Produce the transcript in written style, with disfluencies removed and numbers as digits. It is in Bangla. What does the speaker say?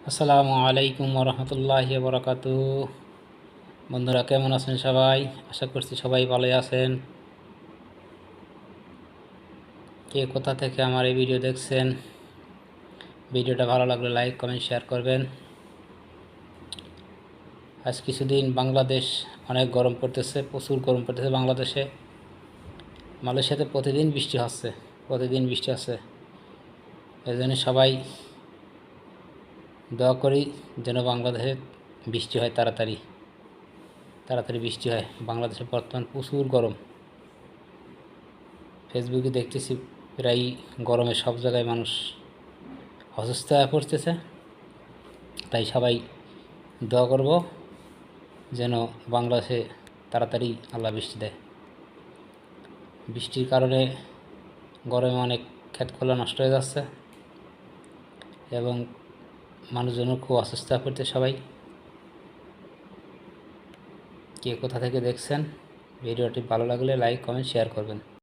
আসসালামু আলাইকুম রহমতুল্লাহি বরকাতু। বন্ধুরা কেমন আছেন সবাই? আশা করছি সবাই ভালোই আছেন। কে কোথা থেকে আমার এই ভিডিও দেখছেন? ভিডিওটা ভালো লাগলে লাইক কমেন্ট শেয়ার করবেন। আজ কিছুদিন বাংলাদেশ অনেক গরম পড়তেছে, প্রচুর গরম পড়তেছে বাংলাদেশে। মালয়েশিয়াতে প্রতিদিন বৃষ্টি হচ্ছে। এই জন্য সবাই দোয়া করি যেন বাংলাদেশে বৃষ্টি হয়, তাড়াতাড়ি বৃষ্টি হয়। বাংলাদেশে বর্তমান প্রচুর গরম। ফেসবুকে দেখতেছি প্রায় গরমে সব জায়গায় মানুষ অসুস্থ হয়ে পড়তেছে। তাই সবাই দোয়া করব যেন বাংলাদেশে তাড়াতাড়ি আল্লাহ বৃষ্টি দেয়। বৃষ্টির কারণে গরমে অনেক ক্ষেতগুলো নষ্ট হয়ে যাচ্ছে এবং মানুষজনও খুব অসুস্থ হয়ে পড়তে। সবাই কে কোথা থেকে দেখছেন, ভিডিওটি ভালো লাগলে লাইক কমেন্ট শেয়ার করবেন।